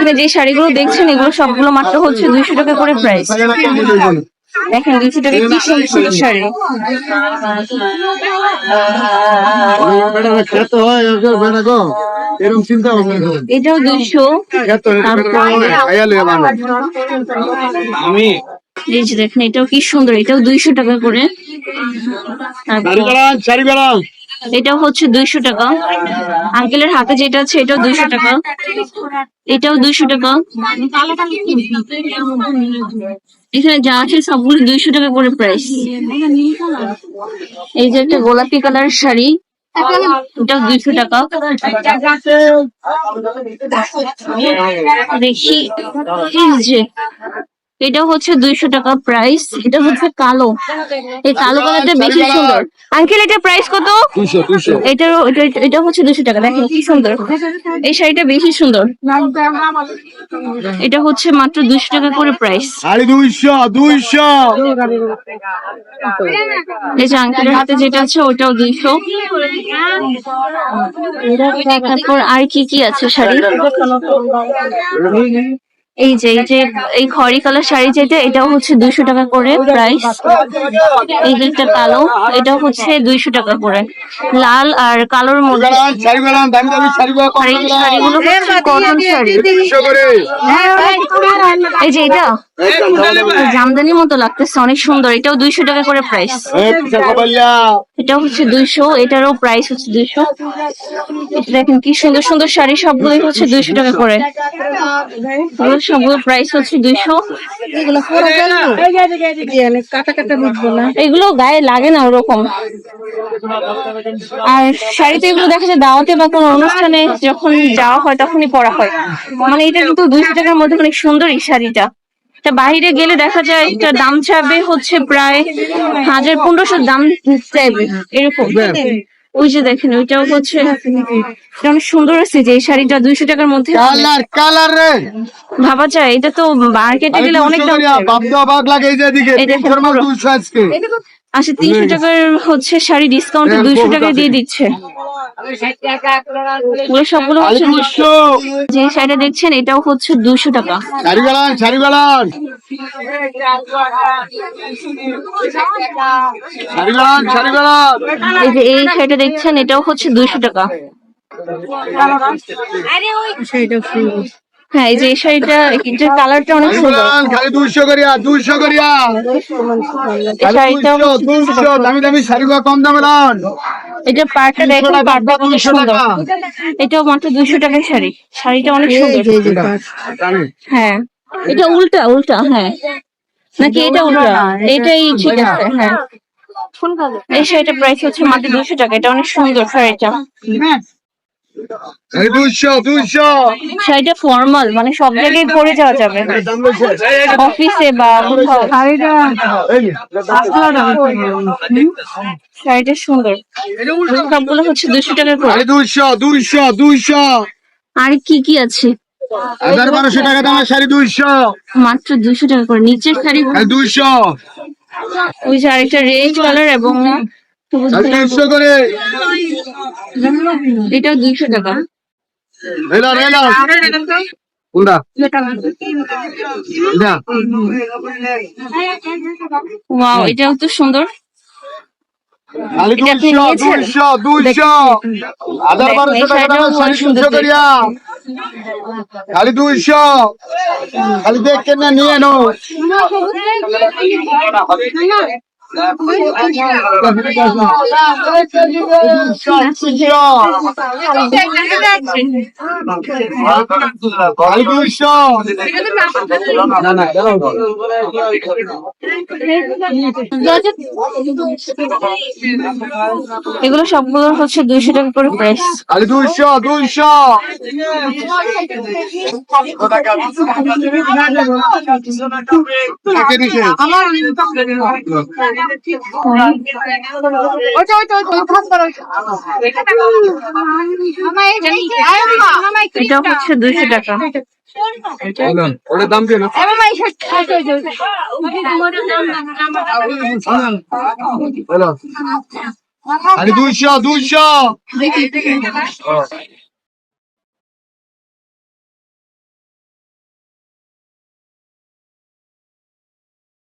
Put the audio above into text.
এখানে যে শাড়িগুলো দেখছেন এগুলো সবগুলো মাত্র হচ্ছে 200 টাকা করে প্রাইস। দেখেন 200 টাকা কি সুন্দর সুন্দর শাড়ি। এটাও 200। এই যে দেখেন এটাও কি সুন্দর, এটাও 200 টাকা করে। এটাও হচ্ছে 200 টাকা। আঙ্কেলের হাতে যেটা আছে এটাও 200 টাকা, এটাও 200 টাকা। এখানে যা আছে সবগুলো 200 টাকা করে প্রাইস। এই যে একটা গোলাপি কালারের শাড়ি, এটাও 200 টাকা। দেখি এই যে এটাও হচ্ছে 200 টাকা প্রাইস। এটা হচ্ছে কালো, এই কালো কালারটা বেশি সুন্দর। আঙ্কেল এটা প্রাইস কত? এটা হচ্ছে 200 টাকা। দেখেন কি সুন্দর, এই শাড়িটা বেশি সুন্দর। এটা হচ্ছে মাত্র 200 টাকা করে প্রাইস। এই যে আঙ্কেলের হাতে যেটা আছে ওটাও 200। তারপর আর কি কি আছে শাড়ি? এই যে এই খয়েরি কালার শাড়ি যেটা, এটাও হচ্ছে 200 টাকা করে প্রাইস। এই যে একটা কালো, এটাও হচ্ছে 200 টাকা করে। লাল আর কালোর মধ্যে শাড়িগুলো হচ্ছে কটন শাড়ি। এই যে এটা জামদানির মতো লাগতেছে, অনেক সুন্দর। এটাও 200 টাকা করে প্রাইস। এটাও হচ্ছে 200, এটারও প্রাইস হচ্ছে 200। দেখেন কি সুন্দর সুন্দর শাড়ি, সবগুলোই হচ্ছে 200 টাকা করে। সবগুলো প্রাইস হচ্ছে 200। এগুলো গায়ে লাগে না ওরকম। আর শাড়িতে এগুলো দেখা যায় দাওয়াতে বা কোনো অনুষ্ঠানে যখন যাওয়া হয় তখনই পরা হয়। মানে এটা কিন্তু 200 টাকার মধ্যে অনেক সুন্দর এই শাড়িটা। এটা বাইরে গেলে দেখা যায় এটা দাম চাইবে হচ্ছে প্রায় 1000-1500 দাম চাইবে এরকম। ওই যে দেখেন ওইটাও হচ্ছে অনেক সুন্দর আছে যে এই শাড়িটা 200 টাকার মধ্যে। ভাবা যায় এটা তো মার্কেটে গেলে অনেক দাম। আচ্ছা 300 টাকার হচ্ছে শাড়ি ডিসকাউন্টে 200 টাকায় দিয়ে দিচ্ছে। সবগুলো হচ্ছে যে শাড়িটা দেখছেন এটাও হচ্ছে 200 টাকা। এই যে এই শাড়িটা দেখছেন এটাও হচ্ছে 200 টাকা। হ্যাঁ এই যে এই শাড়িটা, এটার কালারটা অনেক সুন্দর। এটা পাড়টা দেখুন, পাড়টা অনেক সুন্দর। এটাও মাত্র 200 টাকার শাড়ি। শাড়িটা অনেক সুন্দর। হ্যাঁ এটা উল্টা উল্টা, হ্যাঁ নাকি এটা উল্টা? এটাই ঠিক আছে। হ্যাঁ এই শাড়িটার প্রাইস হচ্ছে মাত্র 200 টাকা। এটা অনেক সুন্দর শাড়িটা। শাড়িটা ফর্মাল, মানে সব জায়গায় পরে যাওয়া যাবে, অফিসে বা শাড়িটা সুন্দর। সবগুলো হচ্ছে 200 টাকা করে। আর কি কি আছে? 1200 টাকা দামের শাড়ি 200, মাত্র 200 টাকা করে। নিচের শাড়ি 200। ওই যে আরেকটা রেড কালার এবং করে এটাও 200 টাকা। ওয়াও এটাও তো সুন্দর। খালি 200 খালি দেখে না নিয়ে নো। এগুলো সবগুলো হচ্ছে 200 টাকা করে প্রাইস। 200 এটাও হচ্ছে 200 টাকা। ওটার দাম কেন? খালি 200